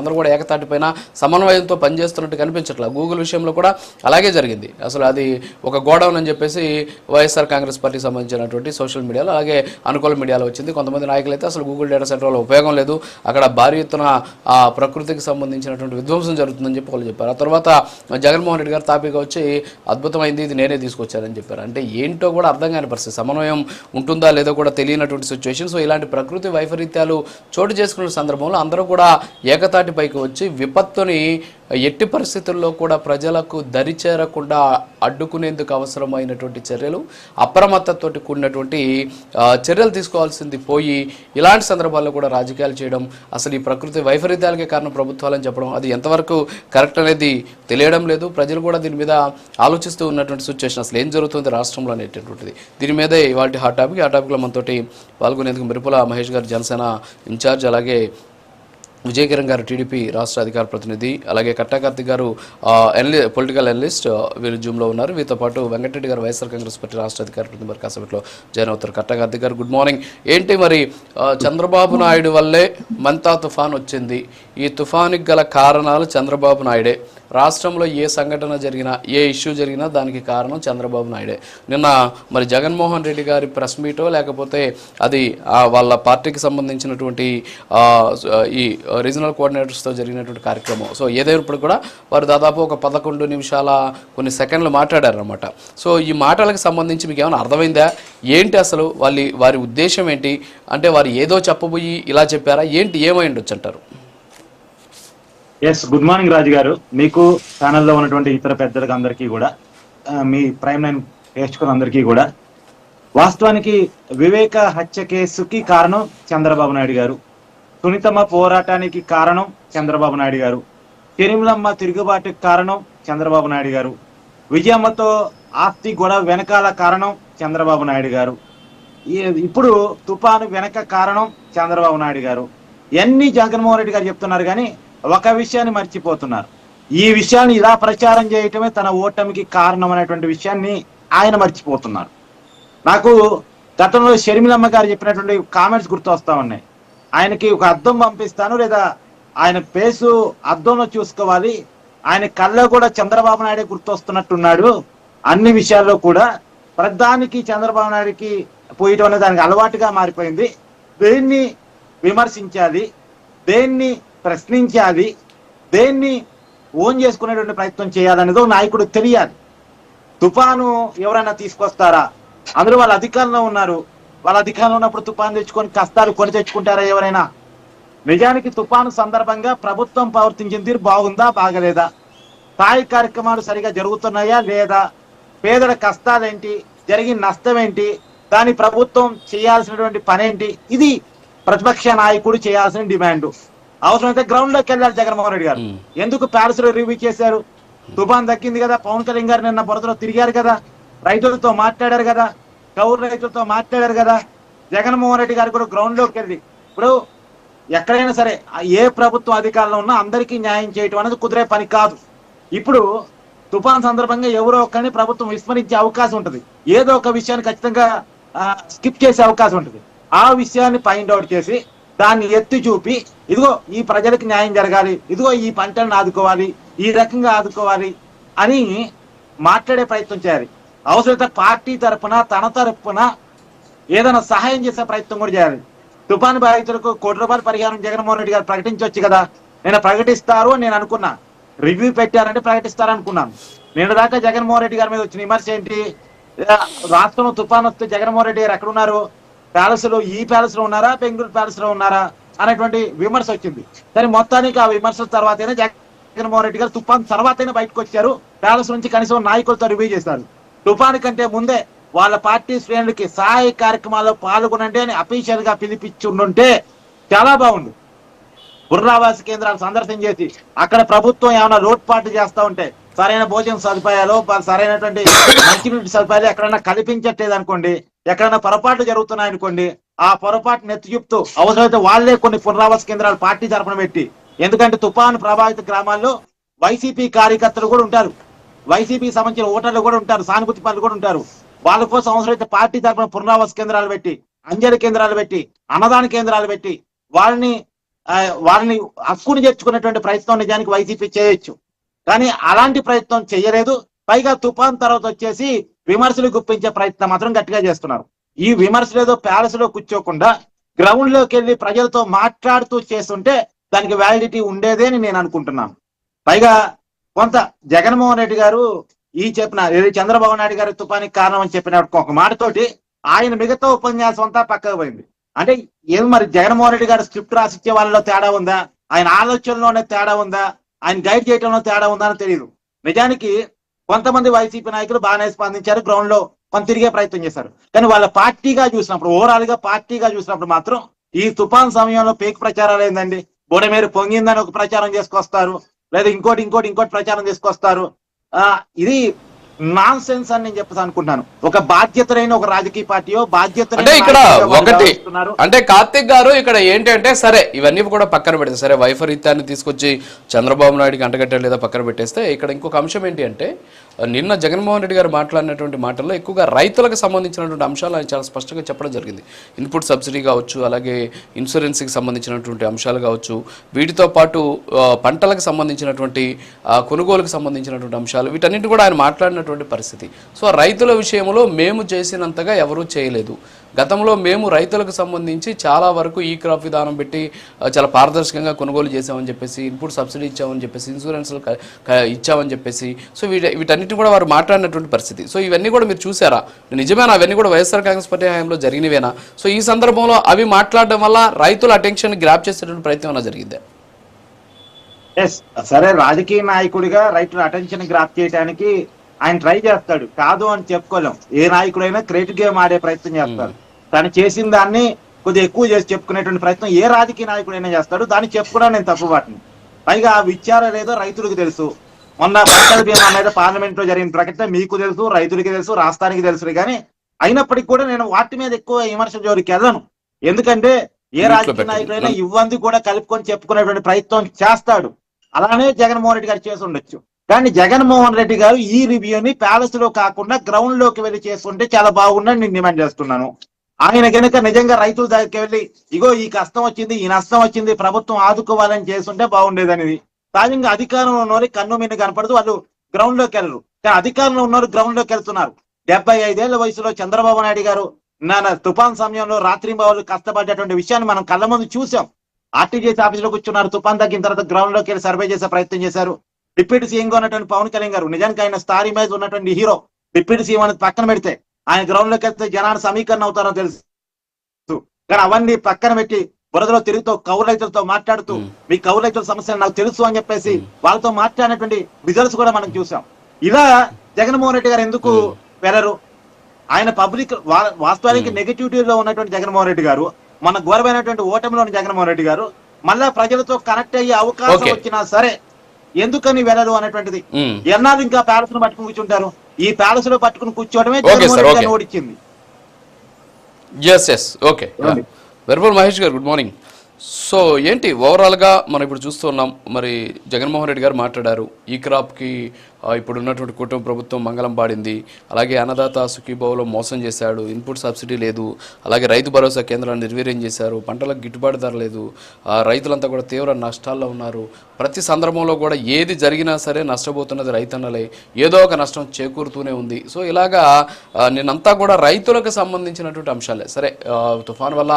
అందరూ కూడా ఏకతాటిపైన సమన్వయంతో పనిచేస్తున్నట్టు కనిపించట్లేదు. గూగుల్ విషయంలో కూడా అలాగే జరిగింది. అసలు అది ఒక గోడౌన్ అని చెప్పేసి వైఎస్ఆర్ కాంగ్రెస్ పార్టీకి సంబంధించినటువంటి సోషల్ మీడియాలో అలాగే అనుకూల మీడియాలో వచ్చింది. కొంతమంది నాయకులు అయితే అసలు గూగుల్ డేటా సెంటర్ వల్ల ఉపయోగం లేదు, అక్కడ భారీ ఎత్తున ఆ ప్రకృతికి సంబంధించినటువంటి విధ్వంసం జరుగుతుందని చెప్పి వాళ్ళు చెప్పారు. ఆ తర్వాత జగన్మోహన్ రెడ్డి గారు తాపీగా వచ్చి అద్భుతమైంది, ఇది నేనే తీసుకొచ్చారని చెప్పారు. అంటే ఏంటో కూడా అర్థం కాని పరిస్థితి, సమన్వయం ఉంటుందా లేదో కూడా తెలియనటువంటి సిచ్యువేషన్. సో ఇలాంటి ప్రకృతి వైపరీత్యాలు చోటు చేసుకున్న సందర్భంలో అందరూ కూడా ఏకతాటిపైకి వచ్చి విపత్తుని ఎట్టి పరిస్థితుల్లో కూడా ప్రజలకు దరిచేరకుండా అడ్డుకునేందుకు అవసరమైనటువంటి చర్యలు, అప్రమత్తతోటి కూడినటువంటి చర్యలు తీసుకోవాల్సింది పోయి ఇలాంటి సందర్భాల్లో కూడా రాజకీయాలు చేయడం, అసలు ఈ ప్రకృతి వైపరీత్యాలకే కారణం ప్రభుత్వాలని చెప్పడం అది ఎంతవరకు కరెక్ట్ అనేది తెలియడం లేదు. ప్రజలు కూడా దీని మీద ఆలోచిస్తూ ఉన్నటువంటి సిచ్యువేషన్, అసలు ఏం జరుగుతుంది రాష్ట్రంలో అనేటటువంటిది. దీని మీదే ఇవాళ హాట్ టాపిక్. ఆ టాపిక్లో మనతోటి పాల్గొనేందుకు మిరుపుల మహేష్ గారు జనసేన ఇన్ఛార్జ్, అలాగే విజయ్ కిరణ్ గారు టీడీపీ రాష్ట్ర అధికార ప్రతినిధి, అలాగే కట్టా కార్తిక్ గారు పొలిటికల్ అనలిస్ట్, వీరు జూమ్లో ఉన్నారు. వీరితో పాటు వెంకటరెడ్డి గారు వైఎస్ఆర్ కాంగ్రెస్ పార్టీ రాష్ట్ర అధికార ప్రతినిధి మరి కాసేపట్లో జాయిన్ అవుతారు. కట్టా కార్తిక్ గారు గుడ్ మార్నింగ్. ఏంటి మరి చంద్రబాబు నాయుడు వల్లే మంతా తుఫాన్ వచ్చింది, ఈ తుఫానుకి గల కారణాలు చంద్రబాబు నాయుడే, రాష్ట్రంలో ఏ సంఘటన జరిగినా ఏ ఇష్యూ జరిగినా దానికి కారణం చంద్రబాబు నాయుడే. నిన్న మరి జగన్మోహన్ రెడ్డి గారి ప్రెస్ మీటో లేకపోతే అది వాళ్ళ పార్టీకి సంబంధించినటువంటి ఈ రీజనల్ కోఆర్డినేటర్స్తో జరిగినటువంటి కార్యక్రమం. సో ఏదైనప్పుడు కూడా వారు దాదాపు ఒక 11 నిమిషాల కొన్ని సెకండ్లు మాట్లాడారనమాట. సో ఈ మాటలకు సంబంధించి మీకు ఏమైనా అర్థమైందా? ఏంటి అసలు వారి ఉద్దేశం ఏంటి? అంటే వారు ఏదో చెప్పబోయి ఇలా చెప్పారా ఏంటి, ఏమై ఉండొచ్చు అంటారు? ఎస్, గుడ్ మార్నింగ్ రాజు గారు, మీకు ఛానల్లో ఉన్నటువంటి ఇతర పెద్దలకు అందరికీ కూడా, మీ ప్రైమ్ లైన్ ప్రేక్షకులందరికీ కూడా. వాస్తవానికి వివేక హత్య కేసుకి కారణం చంద్రబాబు నాయుడు గారు, సునీతమ్మ పోరాటానికి కారణం చంద్రబాబు నాయుడు గారు, తిరుమలమ్మ తిరుగుబాటుకి కారణం చంద్రబాబు నాయుడు గారు, విజయమ్మతో ఆస్తి గొడవ వెనకాల కారణం చంద్రబాబు నాయుడు గారు, ఇప్పుడు తుఫాను వెనక కారణం చంద్రబాబు నాయుడు గారు. ఎన్ని జగన్మోహన్ రెడ్డి గారు చెప్తున్నారు కానీ ఒక విషయాన్ని మర్చిపోతున్నారు. ఈ విషయాన్ని ఇలా ప్రచారం చేయటమే తన ఓటమికి కారణం అనేటువంటి విషయాన్ని ఆయన మర్చిపోతున్నారు. నాకు గతంలో షర్మిలమ్మ గారు చెప్పినటువంటి కామెంట్స్ గుర్తొస్తా ఉన్నాయి. ఆయనకి ఒక అద్దం పంపిస్తాను, లేదా ఆయన ఫేసు అద్దంలో చూసుకోవాలి, ఆయన కళ్ళలో కూడా చంద్రబాబు నాయుడే గుర్తొస్తున్నట్టున్నాడు, అన్ని విషయాల్లో కూడా ప్రధానికి చంద్రబాబు నాయుడికి పోయటం అనేది దానికి అలవాటుగా మారిపోయింది. దేన్ని విమర్శించాలి, దేన్ని ప్రశ్నించాలి, దేన్ని ఓన్ చేసుకునేటువంటి ప్రయత్నం చేయాలనేది నాయకుడు తెలియాలి. తుఫాను ఎవరైనా తీసుకొస్తారా? అందరూ వాళ్ళ అధికారంలో ఉన్నారు, వాళ్ళ అధికారంలో ఉన్నప్పుడు తుఫాను తెచ్చుకొని కష్టాలు కొని తెచ్చుకుంటారా ఎవరైనా? నిజానికి తుఫాను సందర్భంగా ప్రభుత్వం ప్రవర్తించిన తీరు బాగుందా బాగలేదా? స్థాయి కార్యక్రమాలు సరిగా జరుగుతున్నాయా లేదా? పేదల కష్టాలేంటి, జరిగిన నష్టం ఏంటి, దాని ప్రభుత్వం చేయాల్సినటువంటి పనేంటి? ఇది ప్రతిపక్ష నాయకుడు చేయాల్సిన డిమాండ్. అవసరమైతే గ్రౌండ్ లోకి వెళ్ళాలి జగన్మోహన్ రెడ్డి గారు. ఎందుకు ప్యారిస్ లో రివ్యూ చేశారు? తుఫాన్ దక్కింది కదా, పవన్ కళ్యాణ్ గారు నిన్న బురదలో తిరిగారు కదా, రైతులతో మాట్లాడారు కదా, కౌలు రైతులతో మాట్లాడారు కదా. జగన్మోహన్ రెడ్డి గారు కూడా గ్రౌండ్ లోకి వెళ్ళి, ఇప్పుడు ఎక్కడైనా సరే ఏ ప్రభుత్వం అధికారంలో ఉన్నా అందరికీ న్యాయం చేయటం అనేది కుదిరే పని కాదు. ఇప్పుడు తుఫాన్ సందర్భంగా ఎవరో ఒకరిని ప్రభుత్వం విస్మరించే అవకాశం ఉంటుంది, ఏదో ఒక విషయాన్ని ఖచ్చితంగా స్కిప్ చేసే అవకాశం ఉంటుంది. ఆ విషయాన్ని ఫైండ్ అవుట్ చేసి దాన్ని ఎత్తి చూపి, ఇదిగో ఈ ప్రజలకు న్యాయం జరగాలి, ఇదిగో ఈ పంటలను ఆదుకోవాలి, ఈ రకంగా ఆదుకోవాలి అని మాట్లాడే ప్రయత్నం చేయాలి. అవసరమైతే పార్టీ తరఫున తన తరఫున ఏదైనా సహాయం చేసే ప్రయత్నం కూడా చేయాలి. తుఫాను బాధితులకు ₹1 పరిహారం జగన్మోహన్ రెడ్డి గారు ప్రకటించవచ్చు కదా. నేను ప్రకటిస్తారు అని నేను అనుకున్నా, రివ్యూ పెట్టారంటే ప్రకటిస్తారనుకున్నాను. నేను దాకా జగన్మోహన్ రెడ్డి గారి మీద వచ్చిన విమర్శ ఏంటి? రాష్ట్రంలో తుఫాను వస్తే జగన్మోహన్ రెడ్డి గారు ఎక్కడున్నారు? ప్యాలెస్ లో, ఈ ప్యాలెస్ లో ఉన్నారా, బెంగళూరు ప్యాలెస్ లో ఉన్నారా అనేటువంటి విమర్శ వచ్చింది. కానీ మొత్తానికి ఆ విమర్శల తర్వాతైనా జగన్మోహన్ రెడ్డి గారు తుఫాన్ తర్వాతైనా బయటకు వచ్చారు. ప్యాలెస్ నుంచి కనీసం నాయకులతో రివ్యూ చేశారు. తుఫాను కంటే ముందే వాళ్ళ పార్టీ శ్రేణులకి సహాయ కార్యక్రమాల్లో పాల్గొనండి అని అఫీషియల్ గా పిలిపించి ఉండుంటే చాలా బాగుండు. పునరావాస కేంద్రాలు సందర్శన చేసి అక్కడ ప్రభుత్వం ఏమైనా లోటుపాట్లు చేస్తా ఉంటే సరైన భోజన సదుపాయాలు, సరైనటువంటి మంచినీటి సదుపాయాలు ఎక్కడైనా కల్పించట్లేదు అనుకోండి, ఎక్కడైనా పొరపాట్లు జరుగుతున్నాయనుకోండి, ఆ పొరపాటును ఎత్తి చూపుతూ అవసరమైతే వాళ్లే కొన్ని పునరావాస కేంద్రాలు పార్టీ తరఫున పెట్టి, ఎందుకంటే తుఫాను ప్రభావిత గ్రామాల్లో వైసీపీ కార్యకర్తలు కూడా ఉంటారు, వైసీపీ సంబంధించిన ఓటర్లు కూడా ఉంటారు, సానుభూతి పనులు కూడా ఉంటారు. వాళ్ళ కోసం అవసరమైతే పార్టీ తరఫున పునరావాస కేంద్రాలు పెట్టి, అంజలి కేంద్రాలు పెట్టి, అన్నదాన కేంద్రాలు పెట్టి వాళ్ళని వారిని హక్కుని చేర్చుకునేటువంటి ప్రయత్నం నిజానికి వైసీపీ చేయొచ్చు, కానీ అలాంటి ప్రయత్నం చేయలేదు. పైగా తుఫాన్ తర్వాత వచ్చేసి విమర్శలు గుప్పించే ప్రయత్నం మాత్రం గట్టిగా చేస్తున్నారు. ఈ విమర్శలు ఏదో ప్యాలెస్ లో కూర్చోకుండా గ్రౌండ్ లోకి వెళ్ళి ప్రజలతో మాట్లాడుతూ చేస్తుంటే దానికి వ్యాలిడిటీ ఉండేదే అని నేను అనుకుంటున్నాను. పైగా కొంత జగన్మోహన్ రెడ్డి గారు చెప్పిన చంద్రబాబు నాయుడు గారి తుఫానికి కారణం అని చెప్పిన ఒక మాటతోటి ఆయన మిగతా ఉపన్యాసం అంతా పక్కకు పోయింది. అంటే ఏం మరి జగన్మోహన్ రెడ్డి గారు స్క్రిప్ట్ రాసిచ్చే వాళ్ళలో తేడా ఉందా, ఆయన ఆలోచనలోనే తేడా ఉందా, ఆయన గైడ్ చేయడంలో తేడా ఉందా అని తెలియదు. నిజానికి కొంతమంది వైసీపీ నాయకులు బాగానే స్పందించారు, గ్రౌండ్ లో కొంత తిరిగే ప్రయత్నం చేశారు. కానీ వాళ్ళ పార్టీగా చూసినప్పుడు, ఓవరాల్ గా పార్టీగా చూసినప్పుడు మాత్రం ఈ తుఫాన్ సమయంలో పేక్ ప్రచారాలు ఏందండి, బుడమేరు పొంగిందని ఒక ప్రచారం చేసుకొస్తారు, లేదా ఇంకోటి ప్రచారం తీసుకొస్తారు. ఇది నాన్ సెన్స్ అని నేను చెప్పేసి అనుకుంటున్నాను. ఒక బాధ్యతలైన ఒక రాజకీయ పార్టీయో బాధ్యత అంటే ఇక్కడ ఒకటి అంటే కార్తిక్ గారు ఇక్కడ ఏంటంటే సరే ఇవన్నీ కూడా పక్కన పెడితే సరే వైఫరీత్యాన్ని తీసుకొచ్చి చంద్రబాబు నాయుడికి అంటగట్టే లేదా పక్కన పెట్టేస్తే ఇక్కడ ఇంకొక అంశం ఏంటి అంటే నిన్న జగన్మోహన్ రెడ్డి గారు మాట్లాడినటువంటి మాటల్లో ఎక్కువగా రైతులకు సంబంధించినటువంటి అంశాలు ఆయన చాలా స్పష్టంగా చెప్పడం జరిగింది. ఇన్పుట్ సబ్సిడీ కావచ్చు, అలాగే ఇన్సూరెన్స్కి సంబంధించినటువంటి అంశాలు కావచ్చు, వీటితో పాటు పంటలకు సంబంధించినటువంటి కొనుగోలుకు సంబంధించినటువంటి అంశాలు, వీటన్నిటి కూడా ఆయన మాట్లాడినటువంటి పరిస్థితి. సో రైతుల విషయంలో మేము చేసినంతగా ఎవరూ చేయలేదు. గతంలో మేము రైతులకు సంబంధించి చాలా వరకు ఈ క్రాప్ విధానం పెట్టి చాలా పారదర్శకంగా కొనుగోలు చేసామని చెప్పేసి, ఇన్పుట్ సబ్సిడీ ఇచ్చామని చెప్పేసి, ఇన్సూరెన్స్లు ఇచ్చామని చెప్పేసి, సో వీటన్నిటిని కూడా వారు మాట్లాడినటువంటి పరిస్థితి. సో ఇవన్నీ కూడా మీరు చూసారా, నిజమేనా అవన్నీ కూడా వైఎస్ఆర్ కాంగ్రెస్ పార్టీ హయాంలో జరిగినవేనా? సో ఈ సందర్భంలో అవి మాట్లాడడం వల్ల రైతుల అటెన్షన్ గ్రాప్ చేసేటువంటి ప్రయత్నం ఏమైనా జరిగిందా? సరే, రాజకీయ నాయకుడిగా రైతుల అటెన్షన్ గ్రాప్ చేయడానికి ఆయన ట్రై చేస్తాడు, కాదు అని చెప్పుకోలేం. ఏ నాయకుడైనా క్రియేటివ్ గేమ్ ఆడే ప్రయత్నం చేస్తాడు. తను చేసిన దాన్ని కొద్దిగా ఎక్కువ చేసి చెప్పుకునేటువంటి ప్రయత్నం ఏ రాజకీయ నాయకుడైనా చేస్తాడు. దాన్ని చెప్పుకోవడం నేను తప్పుపట్టను. పైగా ఆ విచారం లేదో రైతులకు తెలుసు. మొన్న పంటల బీమా మీద పార్లమెంట్ లో జరిగిన ప్రకటన మీకు తెలుసు, రైతులకి తెలుసు, రాష్ట్రానికి తెలుసు. కానీ అయినప్పటికీ కూడా నేను వాటి మీద ఎక్కువ విమర్శ జోలికి వెళ్ళను. ఎందుకంటే ఏ రాజకీయ నాయకుడైనా ఇవ్వంది కూడా కలుపుకొని చెప్పుకునేటువంటి ప్రయత్నం చేస్తాడు. అలానే జగన్మోహన్ రెడ్డి గారు చేసి ఉండొచ్చు. కానీ జగన్మోహన్ రెడ్డి గారు ఈ రివ్యూని ప్యాలెస్ లో కాకుండా గ్రౌండ్ లోకి వెళ్ళి చేస్తుంటే చాలా బాగుందని నేను డిమాండ్ చేస్తున్నాను. ఆయన కనుక నిజంగా రైతుల దగ్గరికి వెళ్ళి ఇగో ఈ కష్టం వచ్చింది, ఈ నష్టం వచ్చింది, ప్రభుత్వం ఆదుకోవాలని చేస్తుంటే బాగుండేదనేది. సహజంగా అధికారంలో ఉన్నవారు కన్ను మీద కనపడదు, వాళ్ళు గ్రౌండ్ లోకి వెళ్ళరు. కానీ అధికారంలో ఉన్నవారు గ్రౌండ్ లోకి వెళ్తున్నారు. 75 ఏళ్ల వయసులో చంద్రబాబు నాయుడు గారు తుఫాన్ సమయంలో రాత్రింబవళ్ళు కష్టపడ్డటువంటి విషయాన్ని మనం కళ్ళ ముందు చూసాం. ఆర్టీజీఎస్ ఆఫీసులో కూర్చున్నారు, తుఫాన్ తగ్గిన తర్వాత గ్రౌండ్ లోకి వెళ్ళి సర్వే చేసే ప్రయత్నం చేశారు. డిప్యూటీ సీఎంగా ఉన్నటువంటి పవన్ కళ్యాణ్ గారు, నిజానికి ఆయన స్టార్ ఇమేజ్ ఉన్నటువంటి హీరో, డిప్యూటీ సీఎం అనేది పక్కన పెడితే ఆయన గ్రౌండ్ లోకి వెళ్తే జనాన్ని సమీకరణ అవుతారో తెలుసు. కానీ అవన్నీ పక్కన పెట్టి బురదలో తిరుగుతూ కౌలు రైతులతో మాట్లాడుతూ మీ కౌలు రైతుల సమస్యలు నాకు తెలుసు అని చెప్పేసి వాళ్ళతో మాట్లాడినటువంటి రిజల్ట్స్ కూడా మనం చూసాం. ఇలా జగన్మోహన్ రెడ్డి గారు ఎందుకు వెళ్ళరు? ఆయన పబ్లిక్ వాస్తవానికి నెగటివిటీలో ఉన్నటువంటి జగన్మోహన్ రెడ్డి గారు, మన ఘోరమైనటువంటి ఓటమిలోని జగన్మోహన్ రెడ్డి గారు మళ్ళా ప్రజలతో కనెక్ట్ అయ్యే అవకాశం వచ్చినా సరే ఎందుకని వెళ్ళరు అనేటువంటిది. ఎన్నాళ్ళు ఇంకా ప్యాలెస్ లో పట్టుకుని కూర్చుంటారు? ఈ ప్యాలెస్ లో పట్టుకుని కూర్చోవడమే జగన్మోహన్ రెడ్డి గారిని ఓడించింది. ఓకే, మహేష్ గారు గుడ్ మార్నింగ్. సో ఏంటి ఓవరాల్గా మనం ఇప్పుడు చూస్తున్నాం, మరి జగన్మోహన్ రెడ్డి గారు మాట్లాడారు, ఈ క్రాప్కి ఇప్పుడు ఉన్నటువంటి కూటమి ప్రభుత్వం మంగళం పాడింది, అలాగే అన్నదాత సుఖీభావలో మోసం చేశాడు, ఇన్పుట్ సబ్సిడీ లేదు, అలాగే రైతు భరోసా కేంద్రాన్ని నిర్వీర్యం చేశారు, పంటలకు గిట్టుబాటు ధర లేదు, రైతులంతా కూడా తీవ్ర నష్టాల్లో ఉన్నారు. ప్రతి సందర్భంలో కూడా ఏది జరిగినా సరే నష్టపోతున్నది రైతన్నలే, ఏదో ఒక నష్టం చేకూరుతూనే ఉంది. సో ఇలాగా నిన్నంతా కూడా రైతులకు సంబంధించినటువంటి అంశాలే. సరే తుఫాన్ వల్ల